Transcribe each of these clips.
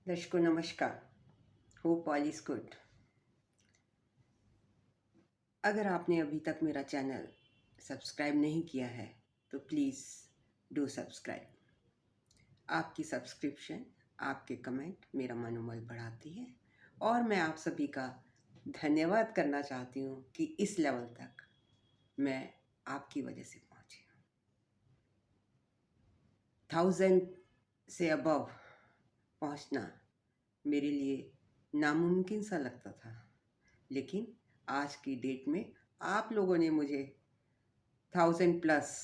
दर्शकों नमस्कार। Hope all is good. अगर आपने अभी तक मेरा चैनल सब्सक्राइब नहीं किया है तो प्लीज़ डू सब्सक्राइब। आपकी सब्सक्रिप्शन, आपके कमेंट मेरा मनोबल बढ़ाती है और मैं आप सभी का धन्यवाद करना चाहती हूँ कि इस लेवल तक मैं आपकी वजह से पहुँची हूँ। 1000 से अबव पहुँचना मेरे लिए नामुमकिन सा लगता था, लेकिन आज की डेट में आप लोगों ने मुझे 1000+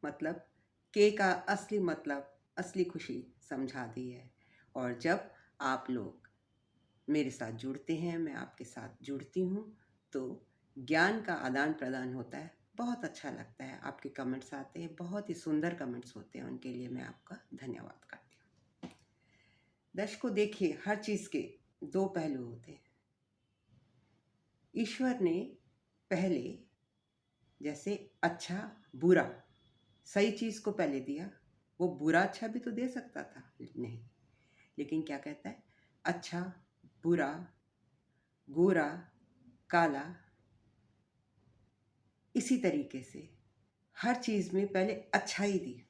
मतलब के का असली मतलब, असली खुशी समझा दी है। और जब आप लोग मेरे साथ जुड़ते हैं, मैं आपके साथ जुड़ती हूँ, तो ज्ञान का आदान प्रदान होता है। बहुत अच्छा लगता है। आपके कमेंट्स आते हैं, बहुत ही सुंदर कमेंट्स होते हैं, उनके लिए मैं आपका धन्यवाद करती हूँ। दर्शकों देखिए, हर चीज़ के दो पहलू होते हैं। ईश्वर ने पहले जैसे अच्छा बुरा, सही चीज़ को पहले दिया। वो बुरा अच्छा भी तो दे सकता था, नहीं, लेकिन क्या कहता है, अच्छा बुरा, गोरा काला, इसी तरीके से हर चीज़ में पहले अच्छा ही दी।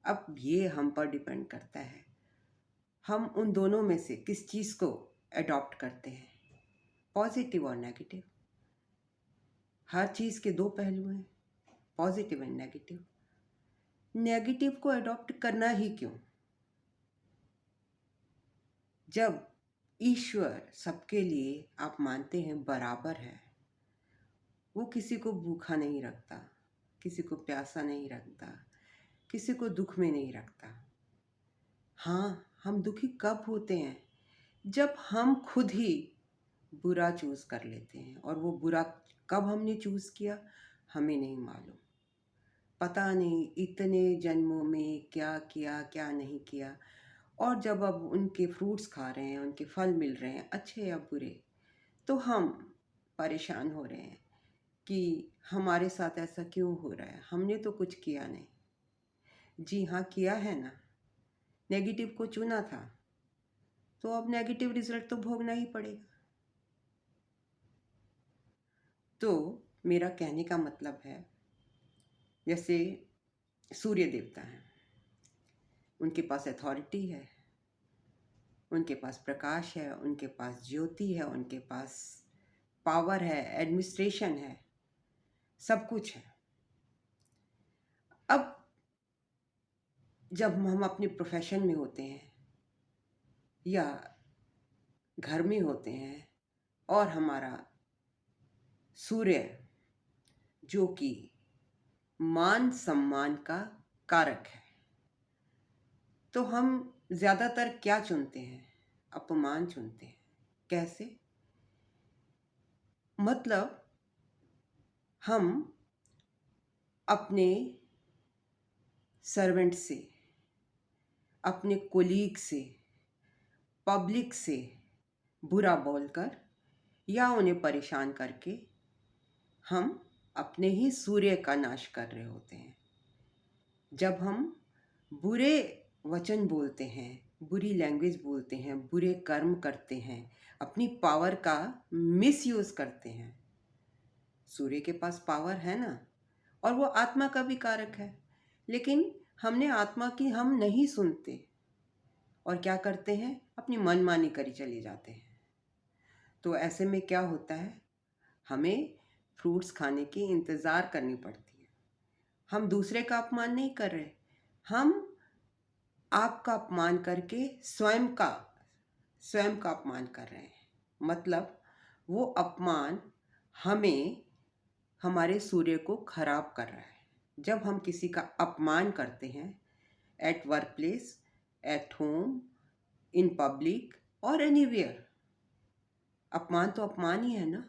अब ये हम पर डिपेंड करता है, हम उन दोनों में से किस चीज़ को अडॉप्ट करते हैं, पॉजिटिव और नेगेटिव। हर चीज़ के दो पहलू हैं, पॉजिटिव एंड नेगेटिव। नेगेटिव को अडॉप्ट करना ही क्यों, जब ईश्वर सबके लिए आप मानते हैं बराबर है। वो किसी को भूखा नहीं रखता, किसी को प्यासा नहीं रखता, किसी को दुख में नहीं रखता। हाँ, हम दुखी कब होते हैं, जब हम खुद ही बुरा चूज़ कर लेते हैं। और वो बुरा कब हमने चूज़ किया हमें नहीं मालूम। पता नहीं इतने जन्मों में क्या किया क्या नहीं किया। और जब अब उनके फ्रूट्स खा रहे हैं, उनके फल मिल रहे हैं, अच्छे या बुरे, तो हम परेशान हो रहे हैं कि हमारे साथ ऐसा क्यों हो रहा है, हमने तो कुछ किया नहीं। जी हाँ, किया है ना, नेगेटिव को चुना था, तो अब नेगेटिव रिजल्ट तो भोगना ही पड़ेगा। तो मेरा कहने का मतलब है, जैसे सूर्य देवता हैं, उनके पास अथॉरिटी है, उनके पास प्रकाश है, उनके पास ज्योति है, उनके पास पावर है, एडमिनिस्ट्रेशन है, सब कुछ है। अब जब हम अपने प्रोफेशन में होते हैं या घर में होते हैं और हमारा सूर्य जो कि मान सम्मान का कारक है, तो हम ज़्यादातर क्या चुनते हैं, अपमान चुनते हैं। कैसे, मतलब हम अपने सर्वेंट से, अपने कोलीग से, पब्लिक से बुरा बोलकर या उन्हें परेशान करके हम अपने ही सूर्य का नाश कर रहे होते हैं। जब हम बुरे वचन बोलते हैं, बुरी लैंग्वेज बोलते हैं, बुरे कर्म करते हैं, अपनी पावर का मिसयूज़ करते हैं। सूर्य के पास पावर है ना, और वो आत्मा का भी कारक है, लेकिन हमने आत्मा की हम नहीं सुनते और क्या करते हैं, अपनी मनमानी करी चले जाते हैं। तो ऐसे में क्या होता है, हमें फ्रूट्स खाने की इंतज़ार करनी पड़ती है। हम दूसरे का अपमान नहीं कर रहे, हम आपका अपमान करके स्वयं का अपमान कर रहे हैं। मतलब वो अपमान हमें, हमारे सूर्य को खराब कर रहा है। जब हम किसी का अपमान करते हैं, at work place, at home, in public और एनीवेयर, अपमान तो अपमान ही है ना।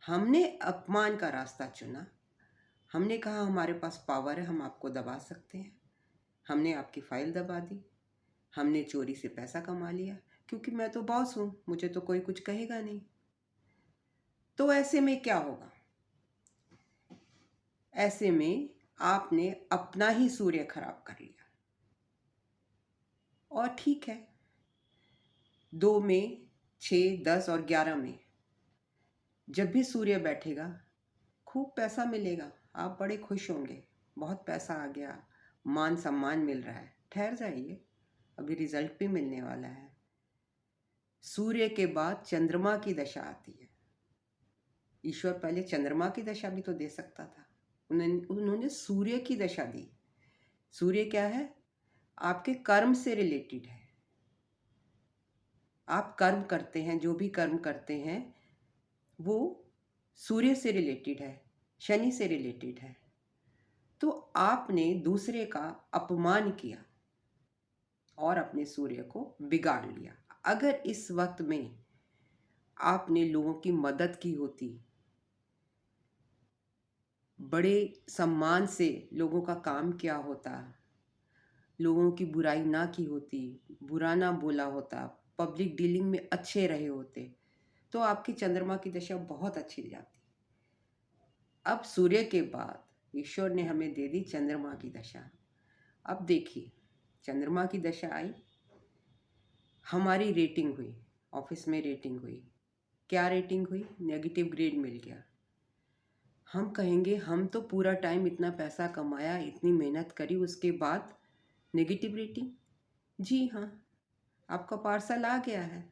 हमने अपमान का रास्ता चुना, हमने कहा हमारे पास पावर है, हम आपको दबा सकते हैं। हमने आपकी फाइल दबा दी, हमने चोरी से पैसा कमा लिया, क्योंकि मैं तो बॉस हूँ, मुझे तो कोई कुछ कहेगा नहीं। तो ऐसे में क्या होगा, ऐसे में आपने अपना ही सूर्य खराब कर लिया। और ठीक है, 2 में, 6, 10 और 11 में जब भी सूर्य बैठेगा खूब पैसा मिलेगा, आप बड़े खुश होंगे, बहुत पैसा आ गया, मान सम्मान मिल रहा है। ठहर जाइए, अभी रिजल्ट भी मिलने वाला है। सूर्य के बाद चंद्रमा की दशा आती है। ईश्वर पहले चंद्रमा की दशा भी तो दे सकता था, उन्होंने सूर्य की दशा दी। सूर्य क्या है? आपके कर्म से रिलेटेड है। आप कर्म करते हैं, जो भी कर्म करते हैं वो सूर्य से रिलेटेड है, शनि से रिलेटेड है। तो आपने दूसरे का अपमान किया और अपने सूर्य को बिगाड़ लिया। अगर इस वक्त में आपने लोगों की मदद की होती, बड़े सम्मान से लोगों का काम किया होता, लोगों की बुराई ना की होती, बुरा ना बोला होता, पब्लिक डीलिंग में अच्छे रहे होते, तो आपकी चंद्रमा की दशा बहुत अच्छी जाती। अब सूर्य के बाद ईश्वर ने हमें दे दी चंद्रमा की दशा। अब देखिए, चंद्रमा की दशा आई, हमारी रेटिंग हुई, ऑफिस में रेटिंग हुई। क्या रेटिंग हुई? नेगेटिव ग्रेड मिल गया। हम कहेंगे हम तो पूरा टाइम इतना पैसा कमाया, इतनी मेहनत करी, उसके बाद नेगेटिव रेटिंग। जी हाँ, आपका पार्सल आ गया है।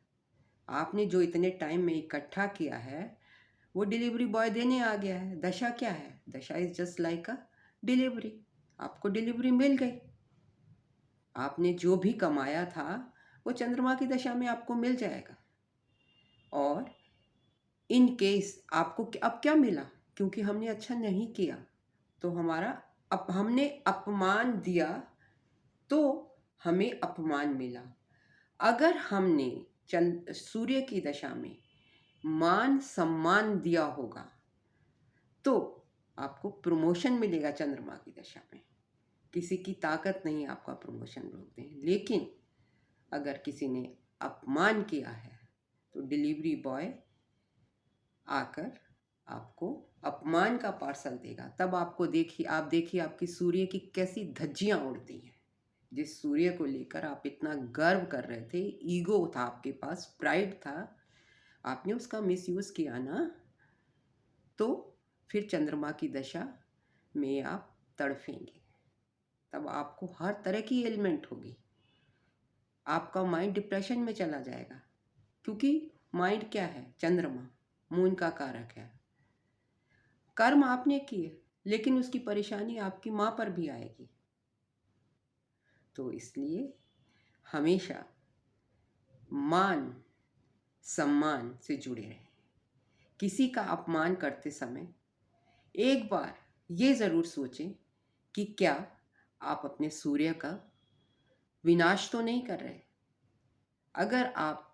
आपने जो इतने टाइम में इकट्ठा किया है वो डिलीवरी बॉय देने आ गया है। दशा क्या है? दशा is just like a delivery. आपको डिलीवरी मिल गई। आपने जो भी कमाया था वो चंद्रमा की दशा में आपको मिल जाएगा। और इन केस आपको अब क्या मिला? क्योंकि हमने अच्छा नहीं किया तो हमने अपमान दिया तो हमें अपमान मिला। अगर हमने सूर्य की दशा में मान सम्मान दिया होगा तो आपको प्रमोशन मिलेगा चंद्रमा की दशा में। किसी की ताकत नहीं आपका प्रमोशन रोक दें। लेकिन अगर किसी ने अपमान किया है तो डिलीवरी बॉय आकर आपको अपमान का पार्सल देगा। तब आप देखिए आपकी सूर्य की कैसी धज्जियां उड़ती हैं। जिस सूर्य को लेकर आप इतना गर्व कर रहे थे, ईगो था आपके पास, प्राइड था, आपने उसका मिसयूज किया ना, तो फिर चंद्रमा की दशा में आप तड़फेंगे। तब आपको हर तरह की एलिमेंट होगी। आपका माइंड डिप्रेशन में चला जाएगा, क्योंकि माइंड क्या है? चंद्रमा, मून का कारक है। कर्म आपने किए लेकिन उसकी परेशानी आपकी माँ पर भी आएगी। तो इसलिए हमेशा मान सम्मान से जुड़े रहें। किसी का अपमान करते समय एक बार ये ज़रूर सोचें कि क्या आप अपने सूर्य का विनाश तो नहीं कर रहे। अगर आप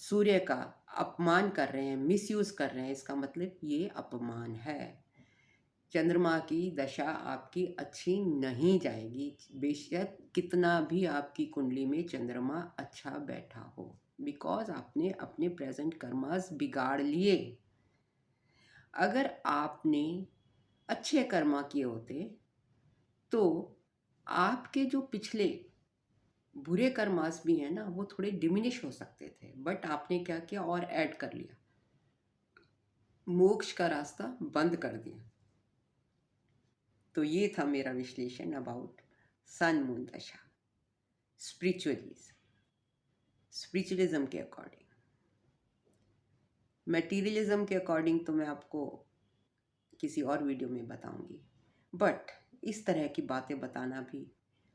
सूर्य का अपमान कर रहे हैं, मिसयूज कर रहे हैं, इसका मतलब ये अपमान है। चंद्रमा की दशा आपकी अच्छी नहीं जाएगी, बेशक कितना भी आपकी कुंडली में चंद्रमा अच्छा बैठा हो, बिकॉज आपने अपने प्रेजेंट कर्मास बिगाड़ लिए। अगर आपने अच्छे कर्मा किए होते तो आपके जो पिछले बुरे कर्मास भी हैं ना, वो थोड़े डिमिनिश हो सकते थे। बट आपने क्या किया? और ऐड कर लिया, मोक्ष का रास्ता बंद कर दिया। तो ये था मेरा विश्लेषण अबाउट सन मून दशा स्पिरिचुअलिज्म के अकॉर्डिंग। मटेरियलिज्म के अकॉर्डिंग तो मैं आपको किसी और वीडियो में बताऊंगी। बट इस तरह की बातें बताना भी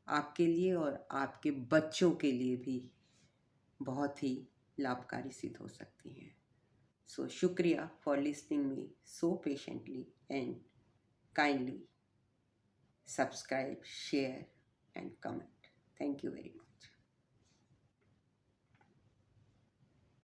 आपके लिए और आपके बच्चों के लिए भी बहुत ही लाभकारी सिद्ध हो सकती हैं। सो शुक्रिया for listening me so patiently and kindly subscribe, share and comment. Thank you very much.